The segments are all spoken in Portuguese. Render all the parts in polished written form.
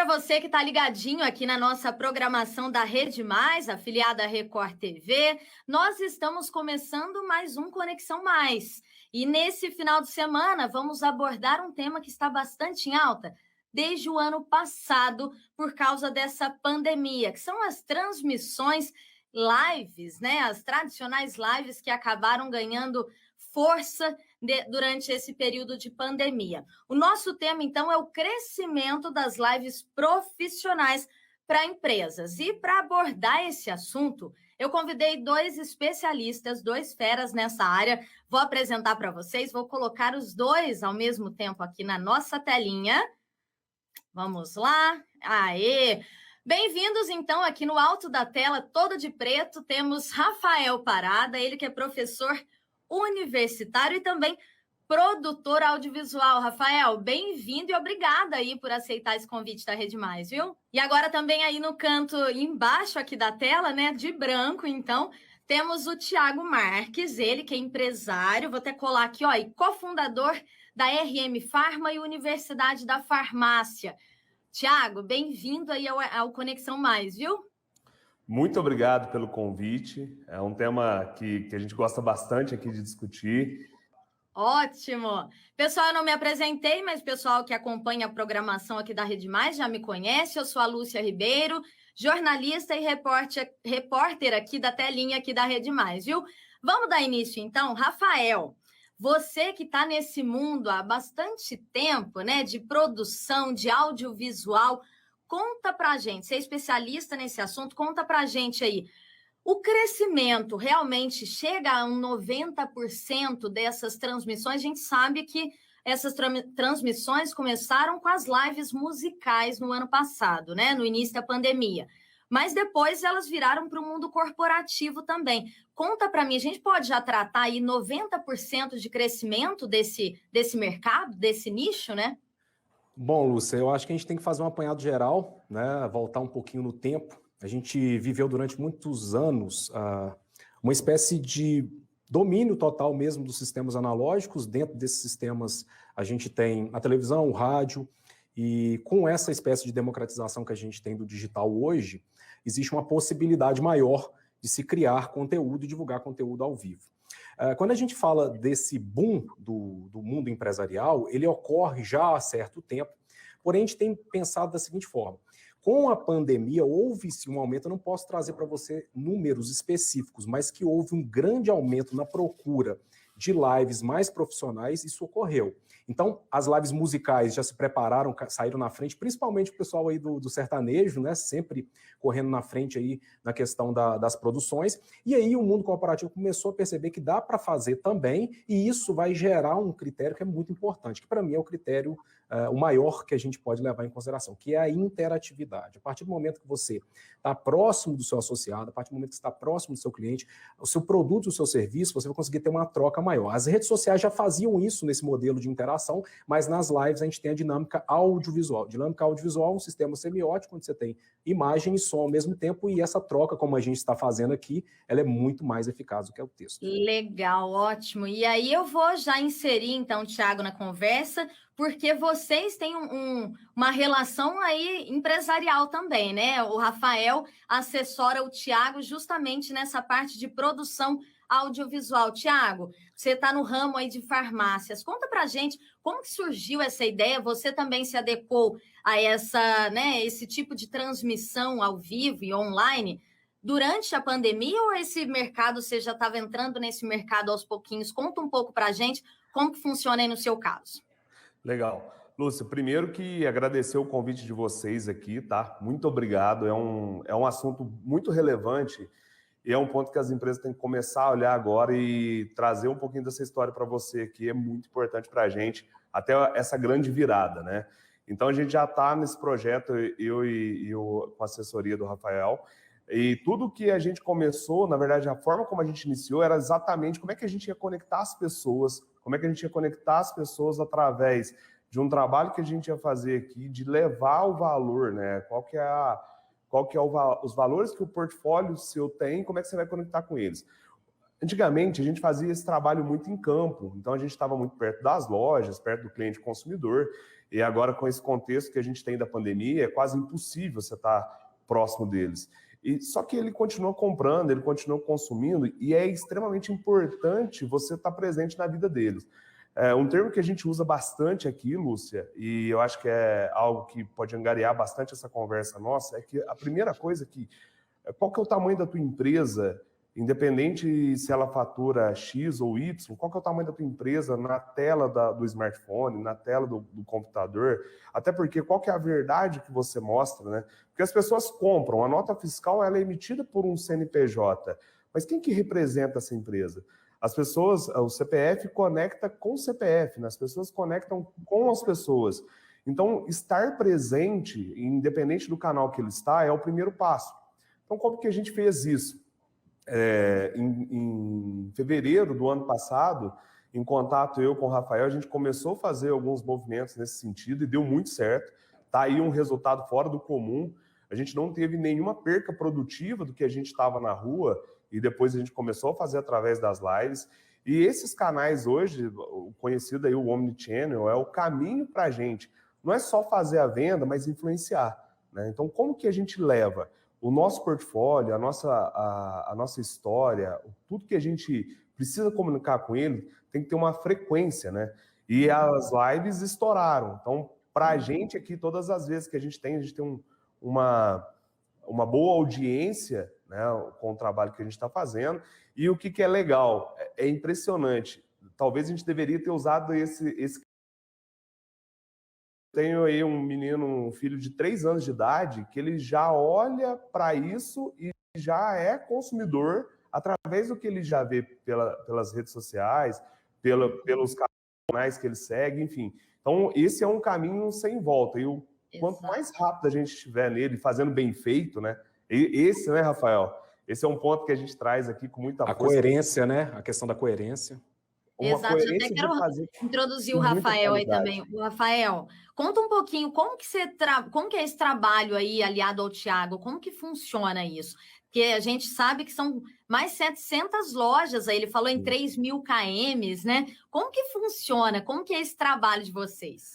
você que está ligadinho aqui na nossa programação da Rede Mais, afiliada à Record TV. Nós estamos começando mais um Conexão Mais. E nesse final de semana vamos abordar um tema que está bastante em alta desde o ano passado por causa dessa pandemia, que são as transmissões lives, né? As tradicionais lives que acabaram ganhando força durante esse período de pandemia. O nosso tema, então, é o crescimento das lives profissionais para empresas. E para abordar esse assunto, eu convidei dois especialistas, dois feras nessa área. Vou apresentar para vocês, vou colocar os dois ao mesmo tempo aqui na nossa telinha. Vamos lá. Aê! Bem-vindos, então, aqui no alto da tela, todo de preto, temos Rafael Parada, ele que é professor universitário e também produtor audiovisual. Rafael, bem-vindo e obrigada aí por aceitar esse convite da Rede Mais, viu? E agora também aí no canto embaixo aqui da tela, né, de branco, então, temos o Thiago Marques, ele que é empresário, vou até colar aqui, ó, e cofundador da RM Farma e Universidade da Farmácia. Thiago, bem-vindo aí ao Conexão Mais, viu? Muito obrigado pelo convite. É um tema que a gente gosta bastante aqui de discutir. Ótimo! Pessoal, eu não me apresentei, mas o pessoal que acompanha a programação aqui da Rede Mais já me conhece. Eu sou a Lúcia Ribeiro, jornalista e repórter aqui da telinha aqui da Rede Mais, viu? Vamos dar início, então. Rafael, você que está nesse mundo há bastante tempo, né, de produção, de audiovisual, conta pra gente, você é especialista nesse assunto, conta pra gente aí. O crescimento realmente chega a um 90% dessas transmissões? A gente sabe que essas transmissões começaram com as lives musicais no ano passado, né, no início da pandemia. Mas depois elas viraram para o mundo corporativo também. Conta para mim, a gente pode já tratar aí 90% de crescimento desse mercado, desse nicho, né? Bom, Lúcia, eu acho que a gente tem que fazer um apanhado geral, né? Voltar um pouquinho no tempo. A gente viveu durante muitos anos uma espécie de domínio total mesmo dos sistemas analógicos. Dentro desses sistemas a gente tem a televisão, o rádio, e com essa espécie de democratização que a gente tem do digital hoje, existe uma possibilidade maior de se criar conteúdo e divulgar conteúdo ao vivo. Quando a gente fala desse boom do mundo empresarial, ele ocorre já há certo tempo, porém a gente tem pensado da seguinte forma: com a pandemia houve-se um aumento, eu não posso trazer para você números específicos, mas que houve um grande aumento na procura de lives mais profissionais, isso ocorreu. Então, as lives musicais já se prepararam, saíram na frente, principalmente o pessoal aí do sertanejo, né, sempre correndo na frente aí na questão das produções, e aí o mundo corporativo começou a perceber que dá para fazer também, e isso vai gerar um critério que é muito importante, que para mim é o critério, o maior que a gente pode levar em consideração, que é a interatividade. A partir do momento que você está próximo do seu associado, a partir do momento que você está próximo do seu cliente, o seu produto, o seu serviço, você vai conseguir ter uma troca maior. As redes sociais já faziam isso nesse modelo de interação, mas nas lives a gente tem a dinâmica audiovisual. Dinâmica audiovisual é um sistema semiótico, onde você tem imagem e som ao mesmo tempo, e essa troca, como a gente está fazendo aqui, ela é muito mais eficaz do que o texto. Legal, ótimo. E aí eu vou já inserir, então, o Thiago na conversa, porque vocês têm uma relação aí empresarial também, né? O Rafael assessora o Thiago justamente nessa parte de produção audiovisual. Thiago, você está no ramo aí de farmácias. Conta pra gente como que surgiu essa ideia. Você também se adequou a esse tipo de transmissão ao vivo e online durante a pandemia, ou esse mercado, você já estava entrando nesse mercado aos pouquinhos? Conta um pouco pra gente como que funciona aí no seu caso. Legal. Lúcia, primeiro que agradecer o convite de vocês aqui, tá? Muito obrigado. É um assunto muito relevante e é um ponto que as empresas têm que começar a olhar agora e trazer um pouquinho dessa história para você aqui. É muito importante para a gente, até essa grande virada, né? Então, a gente já está nesse projeto, eu com a assessoria do Rafael, e tudo que a gente começou, na verdade, a forma como a gente iniciou era exatamente como é que a gente ia conectar as pessoas, como é que a gente ia conectar as pessoas através de um trabalho que a gente ia fazer aqui, de levar o valor, né? Qual que é os valores que o portfólio seu tem, como é que você vai conectar com eles. Antigamente, a gente fazia esse trabalho muito em campo, então a gente estava muito perto das lojas, perto do cliente consumidor, E agora, com esse contexto que a gente tem da pandemia, é quase impossível você estar próximo deles. Só que ele continua comprando, ele continua consumindo, e é extremamente importante você estar presente na vida deles. Um termo que a gente usa bastante aqui, Lúcia, e eu acho que é algo que pode angariar bastante essa conversa nossa, é que a primeira coisa qual que é o tamanho da tua empresa, independente se ela fatura X ou Y, qual que é o tamanho da tua empresa na tela do smartphone, na tela do computador, até porque qual que é a verdade que você mostra, né? Porque as pessoas compram, a nota fiscal ela é emitida por um CNPJ, mas quem que representa essa empresa? As pessoas, o CPF conecta com o CPF, né? As pessoas conectam com as pessoas. Então, estar presente, independente do canal que ele está, é o primeiro passo. Então, como que a gente fez isso? Em fevereiro do ano passado, em contato eu com o Rafael, a gente começou a fazer alguns movimentos nesse sentido e deu muito certo. Está aí um resultado fora do comum. A gente não teve nenhuma perca produtiva do que a gente estava na rua e depois a gente começou a fazer através das lives. E esses canais hoje, o conhecido aí, o Omnichannel, é o caminho para a gente. Não é só fazer a venda, mas influenciar, né? Então, como que a gente leva o nosso portfólio, a nossa história, tudo que a gente precisa comunicar com ele, tem que ter uma frequência, né? E as lives estouraram. Então, para a gente aqui, todas as vezes que a gente tem uma boa audiência, né, com o trabalho que a gente está fazendo. E o que é legal, é impressionante. Talvez a gente deveria ter usado esse... Tenho aí um filho de 3 anos de idade, que ele já olha para isso e já é consumidor através do que ele já vê pelas redes sociais, pelos canais que ele segue, enfim. Então, esse é um caminho sem volta. E quanto mais rápido a gente estiver nele, fazendo bem feito, né? Esse, né, Rafael? Esse é um ponto que a gente traz aqui com muita força. A coerência, né? A questão da coerência. Exato, eu até quero introduzir o Rafael aí também. O Rafael, conta um pouquinho como que é esse trabalho aí aliado ao Thiago, como que funciona isso? Porque a gente sabe que são mais 700 lojas, aí ele falou em 3.000 kms, né? Como que funciona? Como que é esse trabalho de vocês?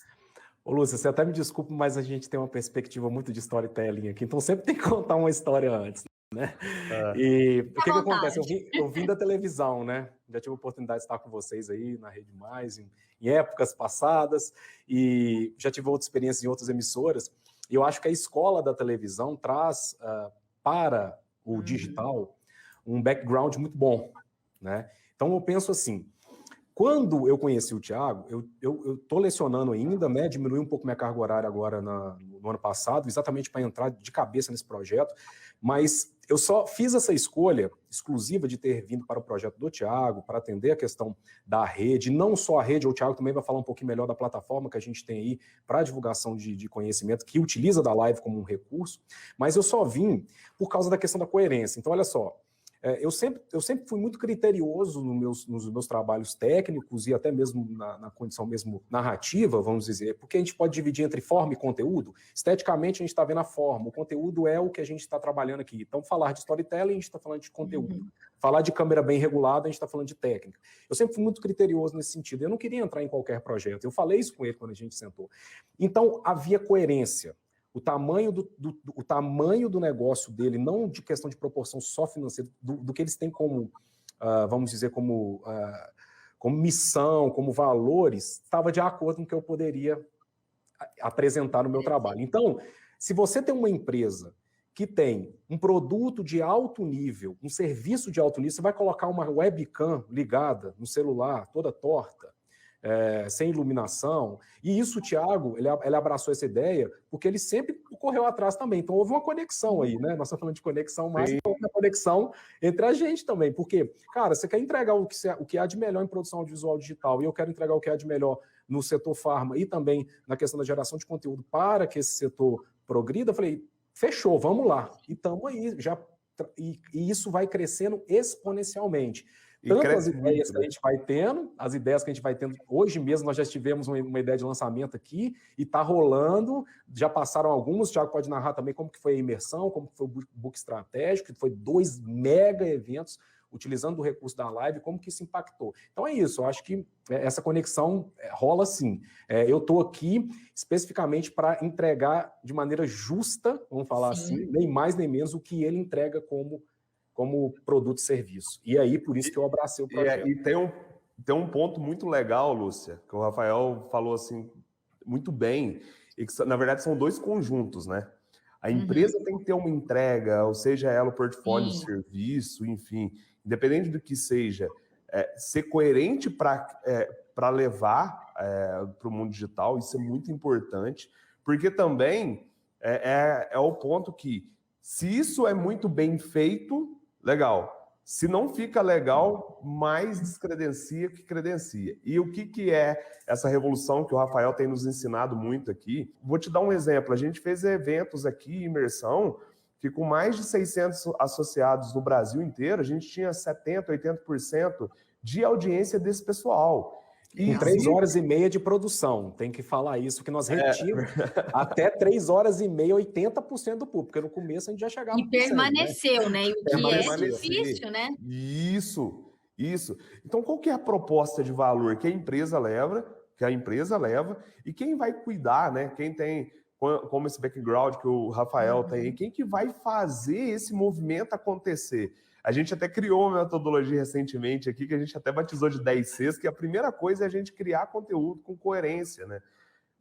Ô, Lúcia, você até me desculpa, mas a gente tem uma perspectiva muito de storytelling aqui, então sempre tem que contar uma história antes, né? E o que acontece? Eu vim da televisão, né? Já tive a oportunidade de estar com vocês aí na Rede Mais, em épocas passadas, e já tive outras experiências em outras emissoras, e eu acho que a escola da televisão traz para o digital um background muito bom, né? Então eu penso assim, quando eu conheci o Thiago, eu estou lecionando ainda, né? Diminui um pouco minha carga horária agora no ano passado, exatamente para entrar de cabeça nesse projeto, mas eu só fiz essa escolha exclusiva de ter vindo para o projeto do Thiago, para atender a questão da rede, não só a rede, o Thiago também vai falar um pouquinho melhor da plataforma que a gente tem aí para divulgação de conhecimento, que utiliza da live como um recurso, mas eu só vim por causa da questão da coerência. Então, olha só, eu sempre fui muito criterioso nos meus trabalhos técnicos e até mesmo na condição mesmo narrativa, vamos dizer, porque a gente pode dividir entre forma e conteúdo. Esteticamente, a gente está vendo a forma, o conteúdo é o que a gente está trabalhando aqui. Então, falar de storytelling, a gente está falando de conteúdo. Falar de câmera bem regulada, a gente está falando de técnica. Eu sempre fui muito criterioso nesse sentido. Eu não queria entrar em qualquer projeto. Eu falei isso com ele quando a gente sentou. Então, havia coerência. O tamanho do negócio dele, não de questão de proporção só financeira, do que eles têm como, vamos dizer, como missão, como valores, estava de acordo com o que eu poderia apresentar no meu trabalho. Então, se você tem uma empresa que tem um produto de alto nível, um serviço de alto nível, você vai colocar uma webcam ligada no celular, toda torta, sem iluminação, e isso o Thiago, ele abraçou essa ideia, porque ele sempre correu atrás também, então houve uma conexão aí, né? Nós estamos falando de conexão, mas houve uma conexão entre a gente também, porque, cara, você quer entregar o que há de melhor em produção audiovisual digital, e eu quero entregar o que há de melhor no setor farma, e também na questão da geração de conteúdo para que esse setor progrida, eu falei, fechou, vamos lá, e estamos aí, e isso vai crescendo exponencialmente. Tanto as ideias que a gente vai tendo, as ideias que a gente vai tendo, hoje mesmo nós já tivemos uma ideia de lançamento aqui e está rolando, já passaram algumas, o Thiago pode narrar também como que foi a imersão, como que foi o book estratégico, que foi 2 mega eventos utilizando o recurso da live, como que isso impactou. Então é isso, eu acho que essa conexão rola sim. Eu estou aqui especificamente para entregar de maneira justa, vamos falar assim, nem mais nem menos o que ele entrega como produto e serviço. E aí, por isso que eu abracei o projeto. E tem um ponto muito legal, Lúcia, que o Rafael falou assim muito bem, e que, na verdade, são dois conjuntos, né? A empresa tem que ter uma entrega, ou seja, ela o portfólio de serviço, enfim, independente do que seja, ser coerente para levar para o mundo digital, isso é muito importante, porque também é o ponto que, se isso é muito bem feito, legal. Se não fica legal, mais descredencia que credencia. E o que é essa revolução que o Rafael tem nos ensinado muito aqui? Vou te dar um exemplo. A gente fez eventos aqui, imersão, que com mais de 600 associados no Brasil inteiro, a gente tinha 70%, 80% de audiência desse pessoal. Com 3 horas e meia de produção, tem que falar isso, que nós retivos até 3 horas e meia, 80% do público, porque no começo a gente já chegava... E permaneceu, né? E o que é difícil, né? Isso. Então, qual que é a proposta de valor que a empresa leva, e quem vai cuidar, né? Quem tem, como esse background que o Rafael tem, quem que vai fazer esse movimento acontecer? A gente até criou uma metodologia recentemente aqui, que a gente até batizou de 10Cs, que a primeira coisa é a gente criar conteúdo com coerência, né?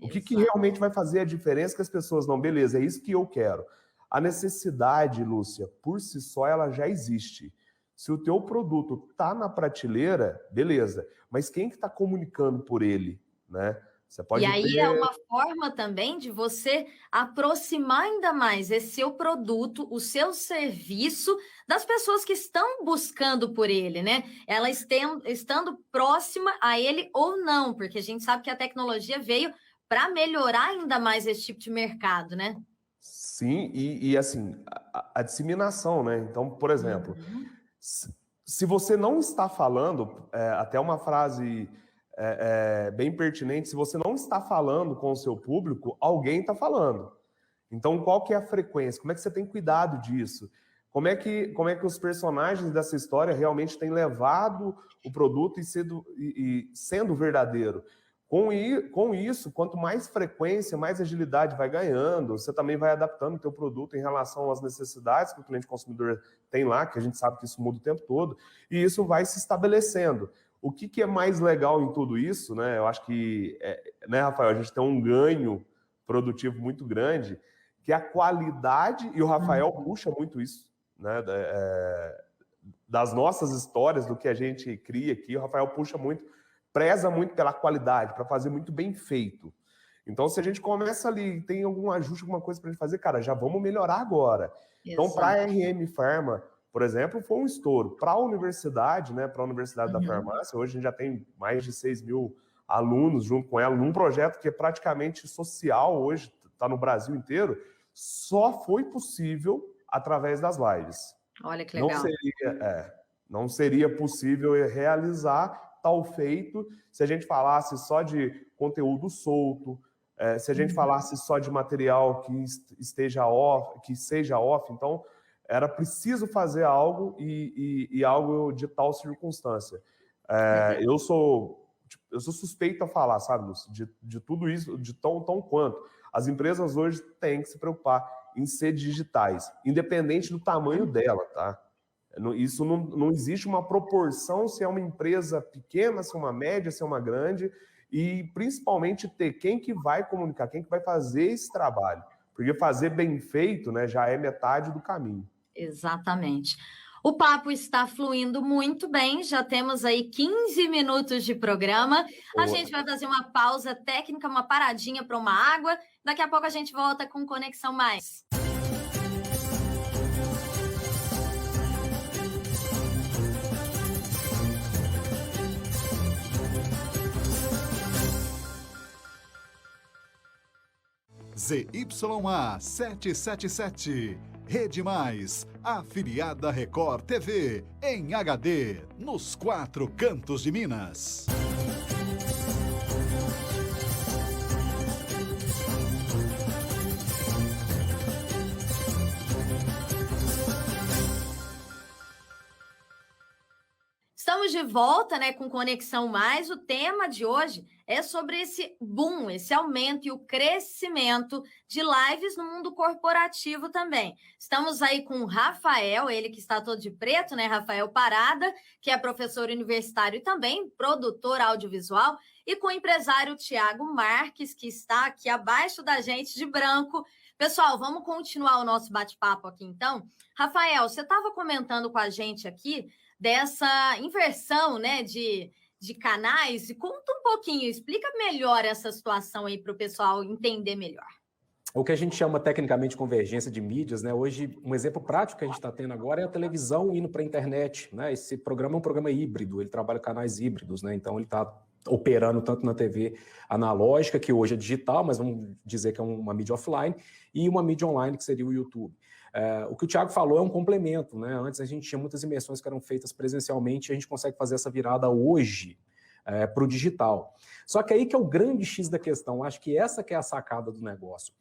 O que realmente vai fazer a diferença que as pessoas não, beleza, é isso que eu quero. A necessidade, Lúcia, por si só, ela já existe. Se o teu produto está na prateleira, beleza, mas quem que está comunicando por ele, né? Você pode é uma forma também de você aproximar ainda mais esse seu produto, o seu serviço, das pessoas que estão buscando por ele, né? Elas estando próxima a ele ou não, porque a gente sabe que a tecnologia veio para melhorar ainda mais esse tipo de mercado, né? Sim, e assim, a disseminação, né? Então, por exemplo, se você não está falando, até uma frase... bem pertinente, se você não está falando com o seu público, alguém está falando. Então, qual que é a frequência? Como é que você tem cuidado disso? Como é que os personagens dessa história realmente têm levado o produto e sendo verdadeiro? Com isso, quanto mais frequência, mais agilidade vai ganhando, você também vai adaptando o teu produto em relação às necessidades que o cliente consumidor tem lá, que a gente sabe que isso muda o tempo todo, e isso vai se estabelecendo. O que é mais legal em tudo isso, né? Eu acho que, né, Rafael, a gente tem um ganho produtivo muito grande, que é a qualidade, e o Rafael puxa muito isso, né? Das nossas histórias, do que a gente cria aqui, o Rafael puxa muito, preza muito pela qualidade, para fazer muito bem feito. Então, se a gente começa ali, tem algum ajuste, alguma coisa para a gente fazer, cara, já vamos melhorar agora. Então, para a RM Pharma, por exemplo, foi um estouro. Para a universidade, né, para a Universidade da Farmácia, hoje a gente já tem mais de 6 mil alunos junto com ela, num projeto que é praticamente social hoje, está no Brasil inteiro, só foi possível através das lives. Olha que legal. Não seria possível realizar tal feito se a gente falasse só de conteúdo solto, se a gente falasse só de material que seja off, então era preciso fazer algo e algo de tal circunstância. Eu sou suspeito a falar, sabe, Lúcio, de tudo isso, de tão quanto. As empresas hoje têm que se preocupar em ser digitais, independente do tamanho dela, tá? Isso não existe uma proporção se é uma empresa pequena, se é uma média, se é uma grande, e principalmente ter quem que vai comunicar, quem que vai fazer esse trabalho. Porque fazer bem feito, né, já é metade do caminho. Exatamente. O papo está fluindo muito bem, já temos aí 15 minutos de programa. A gente vai fazer uma pausa técnica, uma paradinha para uma água. Daqui a pouco a gente volta com Conexão Mais. ZYA 777, Rede Mais, afiliada Record TV, em HD, nos 4 cantos de Minas. Estamos de volta, né, com Conexão Mais. O tema de hoje é sobre esse boom, esse aumento e o crescimento de lives no mundo corporativo também. Estamos aí com o Rafael, ele que está todo de preto, né, Rafael Parada, que é professor universitário e também produtor audiovisual, e com o empresário Thiago Marques, que está aqui abaixo da gente de branco. Pessoal, vamos continuar o nosso bate-papo aqui, então. Rafael, você estava comentando com a gente aqui dessa inversão, né, de canais. E conta um pouquinho, explica melhor essa situação aí para o pessoal entender melhor. O que a gente chama tecnicamente de convergência de mídias, né? Hoje, um exemplo prático que a gente está tendo agora é a televisão indo para a internet, né? Esse programa é um programa híbrido, ele trabalha canais híbridos, né? Então ele está operando tanto na TV analógica, que hoje é digital, mas vamos dizer que é uma mídia offline, e uma mídia online, que seria o YouTube. O que o Thiago falou é um complemento, né? Antes a gente tinha muitas imersões que eram feitas presencialmente, e a gente consegue fazer essa virada hoje para o digital. Só que aí que é o grande X da questão, acho que essa que é a sacada do negócio.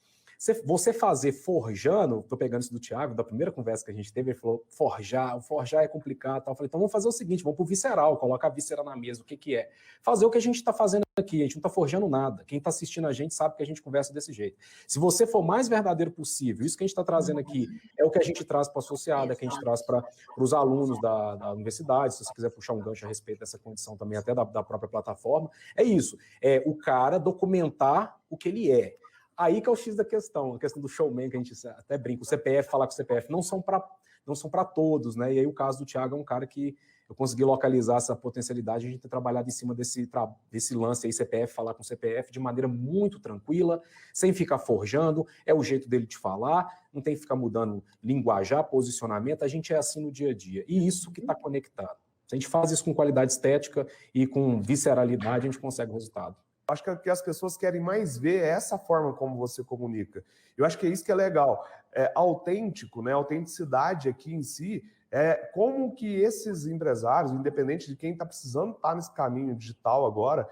Você fazer forjando, estou pegando isso do Thiago, da primeira conversa que a gente teve, ele falou, forjar é complicado, tal. Eu falei, então vamos fazer o seguinte, vamos para o visceral, coloca a víscera na mesa, o que é? Fazer o que a gente está fazendo aqui, a gente não está forjando nada, quem está assistindo a gente sabe que a gente conversa desse jeito. Se você for o mais verdadeiro possível, isso que a gente está trazendo aqui é o que a gente traz para a associada, que a gente traz para os alunos da universidade, se você quiser puxar um gancho a respeito dessa condição também, até da própria plataforma, é isso, é o cara documentar o que ele é. Aí que é o X da questão, a questão do showman, que a gente até brinca, o CPF, falar com o CPF, não são para todos, né? E aí o caso do Thiago é um cara que eu consegui localizar essa potencialidade, a gente tem trabalhado em cima desse lance aí, CPF, falar com o CPF de maneira muito tranquila, sem ficar forjando, é o jeito dele de falar, não tem que ficar mudando linguajar, posicionamento, a gente é assim no dia a dia, e isso que está conectado. Se a gente faz isso com qualidade estética e com visceralidade, a gente consegue o resultado. Acho que as pessoas querem mais ver essa forma como você comunica. Eu acho que é isso que é legal. É autêntico, né? A autenticidade aqui em si é como que esses empresários, independente de quem está precisando estar nesse caminho digital agora,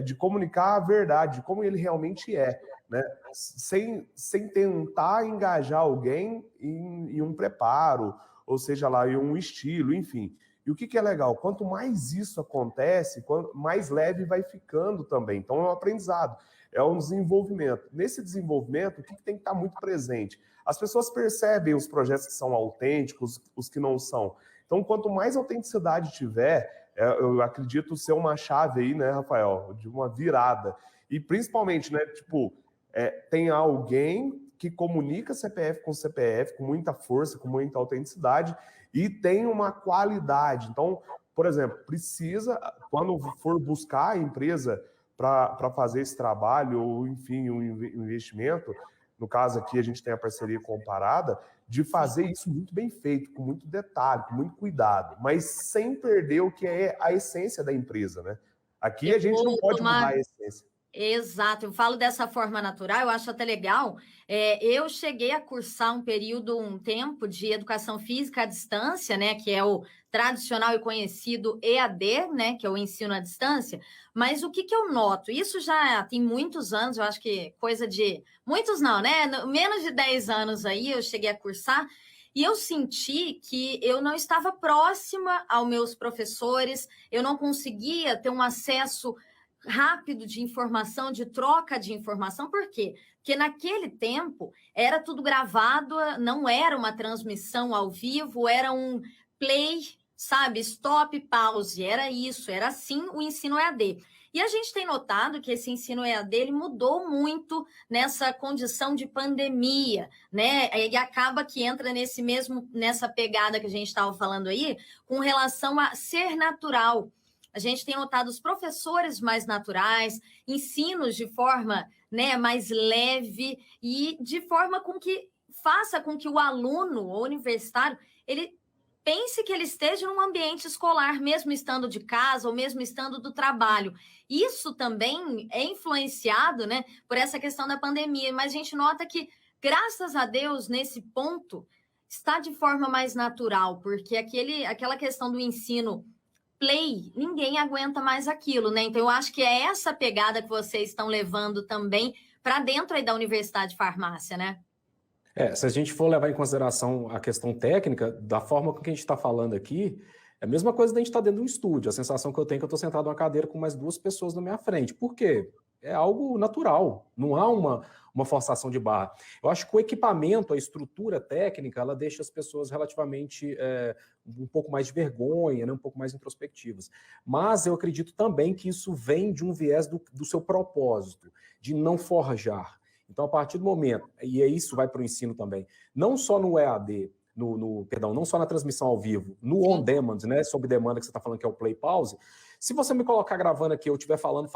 de comunicar a verdade, de como ele realmente é, né? Sem tentar engajar alguém em um preparo, ou seja lá, em um estilo, enfim. E o que é legal? Quanto mais isso acontece, mais leve vai ficando também. Então é um aprendizado, é um desenvolvimento. Nesse desenvolvimento, o que tem que estar muito presente? As pessoas percebem os projetos que são autênticos, os que não são. Então, quanto mais autenticidade tiver, eu acredito ser uma chave aí, né, Rafael, de uma virada. E principalmente, né, tipo, tem alguém que comunica CPF com muita força, com muita autenticidade, e tem uma qualidade. Então, por exemplo, precisa, quando for buscar a empresa para fazer esse trabalho, ou enfim, um investimento, no caso aqui a gente tem a parceria com a Parada, de fazer isso muito bem feito, com muito detalhe, com muito cuidado, mas sem perder o que é a essência da empresa, né? Aqui a gente não pode mudar a essência. Exato, eu falo dessa forma natural, eu acho até legal. Eu cheguei a cursar um tempo de educação física à distância, né, que é o tradicional e conhecido EAD, né, que é o ensino à distância, mas o que eu noto? Isso já tem muitos anos, eu acho que coisa de... Muitos não, né? Menos de 10 anos aí eu cheguei a cursar, e eu senti que eu não estava próxima aos meus professores, eu não conseguia ter um acesso rápido de informação, de troca de informação. Por quê? Porque naquele tempo era tudo gravado, não era uma transmissão ao vivo, era um play, sabe? Stop, pause, era isso, era assim o ensino EAD. E a gente tem notado que esse ensino EAD ele mudou muito nessa condição de pandemia, né? E acaba que entra nessa pegada que a gente estava falando aí, com relação a ser natural. A gente tem notado os professores mais naturais, ensinos de forma, né, mais leve e de forma com que faça com que o aluno ou universitário ele pense que ele esteja num ambiente escolar, mesmo estando de casa ou mesmo estando do trabalho. Isso também é influenciado, né, por essa questão da pandemia, mas a gente nota que, graças a Deus, nesse ponto, está de forma mais natural, porque aquela questão do ensino play, ninguém aguenta mais aquilo, né? Então, eu acho que é essa pegada que vocês estão levando também para dentro aí da Universidade de Farmácia, né? Se a gente for levar em consideração a questão técnica, da forma com que a gente está falando aqui, É a mesma coisa da gente estar dentro de um estúdio. A sensação que eu tenho é que eu estou sentado numa cadeira com mais 2 pessoas na minha frente. Por quê? É algo natural, não há uma forçação de barra. Eu acho que o equipamento, a estrutura técnica, ela deixa as pessoas relativamente um pouco mais de vergonha, né, um pouco mais introspectivas. Mas eu acredito também que isso vem de um viés do seu propósito, de não forjar. Então, a partir do momento, e isso vai para o ensino também, não só no EAD, perdão, não só na transmissão ao vivo, no on-demand, né, sob demanda que você está falando que é o play-pause, se você me colocar gravando aqui, eu estiver falando,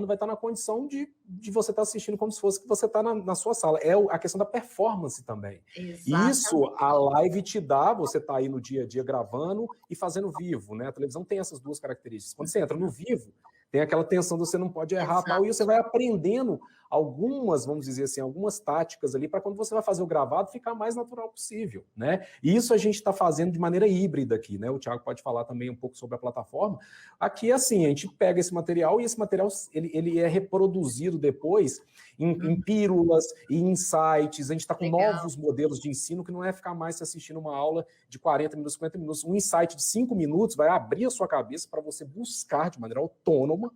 vai estar na condição de você estar assistindo como se fosse que você está na sua sala. É a questão da performance também. Exatamente. Isso a live te dá, você está aí no dia a dia gravando e fazendo vivo, né? A televisão tem essas 2 características. Quando você entra no vivo, tem aquela tensão de você não pode errar, tal, e você vai aprendendo algumas, vamos dizer assim, algumas táticas ali para quando você vai fazer o gravado ficar mais natural possível, né? E isso a gente está fazendo de maneira híbrida aqui, né? O Thiago pode falar também um pouco sobre a plataforma. Aqui, assim, a gente pega esse material e esse material ele é reproduzido depois em pílulas e insights. A gente está com novos modelos de ensino que não é ficar mais assistindo uma aula de 40 minutos, 50 minutos. Um insight de 5 minutos vai abrir a sua cabeça para você buscar de maneira autônoma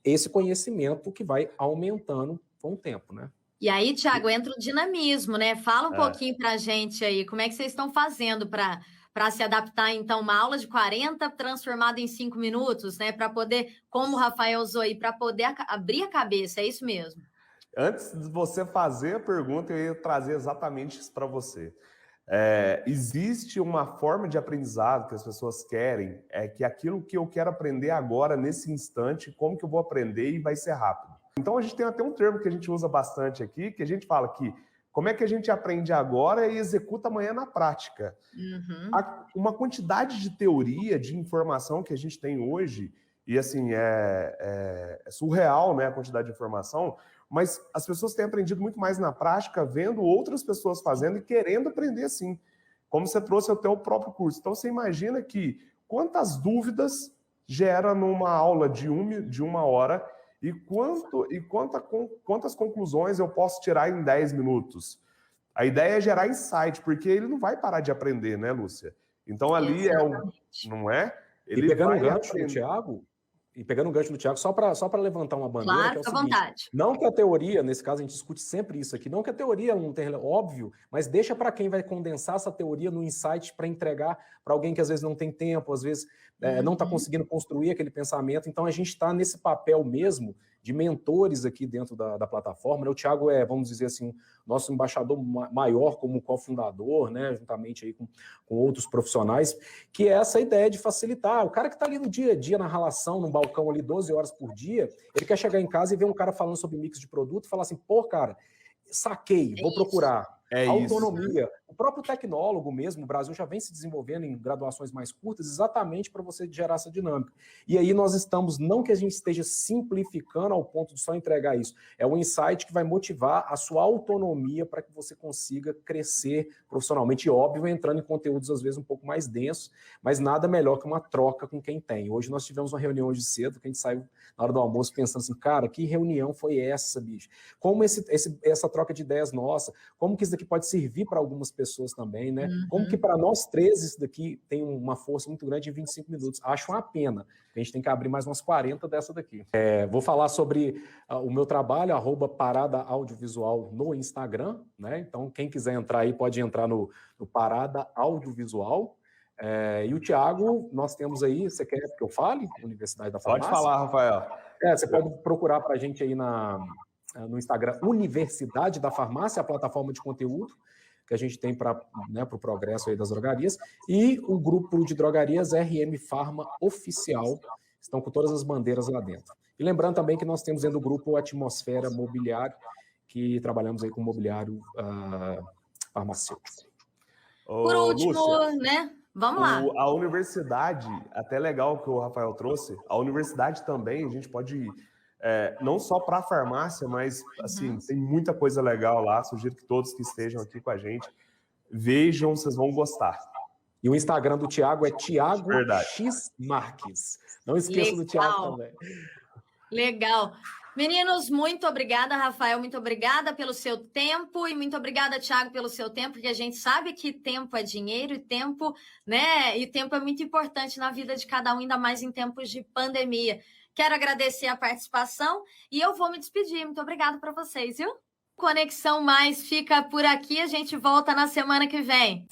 esse conhecimento que vai aumentando com o tempo, né? E aí, Thiago, entra o dinamismo, né? Fala um pouquinho para a gente aí, como é que vocês estão fazendo para se adaptar, então, uma aula de 40 transformada em 5 minutos, né? Para poder, como o Rafael usou aí, para poder abrir a cabeça, é isso mesmo? Antes de você fazer a pergunta, eu ia trazer exatamente isso para você. Existe uma forma de aprendizado que as pessoas querem, que aquilo que eu quero aprender agora, nesse instante, como que eu vou aprender e vai ser rápido. Então, a gente tem até um termo que a gente usa bastante aqui, que a gente fala que como é que a gente aprende agora e executa amanhã na prática. Uma quantidade de teoria, de informação que a gente tem hoje, e assim, é surreal, né, a quantidade de informação, mas as pessoas têm aprendido muito mais na prática, vendo outras pessoas fazendo e querendo aprender assim. Como você trouxe até o próprio curso. Então, você imagina que quantas dúvidas gera numa aula de uma hora e quantas conclusões eu posso tirar em 10 minutos. A ideia é gerar insight, porque ele não vai parar de aprender, né, Lúcia? Então, ali não é? Ele pegando um gancho no Thiago, só para levantar uma bandeira, claro, que é o seguinte, vontade. Não que a teoria, nesse caso a gente discute sempre isso aqui, não que a teoria não tenha óbvio, mas deixa para quem vai condensar essa teoria no insight para entregar para alguém que às vezes não tem tempo, às vezes não está conseguindo construir aquele pensamento. Então a gente está nesse papel mesmo de mentores aqui dentro da plataforma. O Thiago vamos dizer assim, nosso embaixador maior como cofundador, né, juntamente aí com outros profissionais, que é essa ideia de facilitar. O cara que está ali no dia a dia, na relação, no balcão ali 12 horas por dia, ele quer chegar em casa e ver um cara falando sobre mix de produto e falar assim, pô, cara, saquei, vou procurar. Autonomia. Isso. O próprio tecnólogo mesmo, o Brasil já vem se desenvolvendo em graduações mais curtas exatamente para você gerar essa dinâmica. E aí nós estamos, não que a gente esteja simplificando ao ponto de só entregar isso, é um insight que vai motivar a sua autonomia para que você consiga crescer profissionalmente. E óbvio, entrando em conteúdos às vezes um pouco mais densos, mas nada melhor que uma troca com quem tem. Hoje nós tivemos uma reunião hoje cedo, que a gente saiu na hora do almoço pensando assim, cara, que reunião foi essa, bicho? Como essa troca de ideias nossa, como que isso daqui pode servir para algumas pessoas também, né? Como que para nós três isso daqui tem uma força muito grande em 25 minutos. Acho uma pena. A gente tem que abrir mais umas 40 dessa daqui. Vou falar sobre o meu trabalho, @Parada Audiovisual no Instagram, né? Então, quem quiser entrar aí, pode entrar no Parada Audiovisual. E o Thiago, nós temos aí, você quer que eu fale? Universidade da Farmácia? Pode falar, Rafael. Você pode procurar para a gente aí no Instagram, Universidade da Farmácia, a plataforma de conteúdo que a gente tem para o progresso aí das drogarias, e o grupo de drogarias RM Farma Oficial, estão com todas as bandeiras lá dentro. E lembrando também que nós temos dentro do grupo Atmosfera Mobiliário, que trabalhamos aí com mobiliário farmacêutico. Por último, Lúcia, né? Vamos lá. A universidade, até legal que o Rafael trouxe, a universidade também, a gente pode... não só para a farmácia, mas assim, tem muita coisa legal lá. Sugiro que todos que estejam aqui com a gente vejam, vocês vão gostar. E o Instagram do Thiago é Thiago X Marques. Não esqueça do Thiago também. Legal. Meninos, muito obrigada, Rafael, muito obrigada pelo seu tempo e muito obrigada, Thiago, pelo seu tempo, porque a gente sabe que tempo é dinheiro e tempo, né? E tempo é muito importante na vida de cada um, ainda mais em tempos de pandemia. Quero agradecer a participação e eu vou me despedir. Muito obrigada para vocês, viu? Conexão Mais fica por aqui, a gente volta na semana que vem.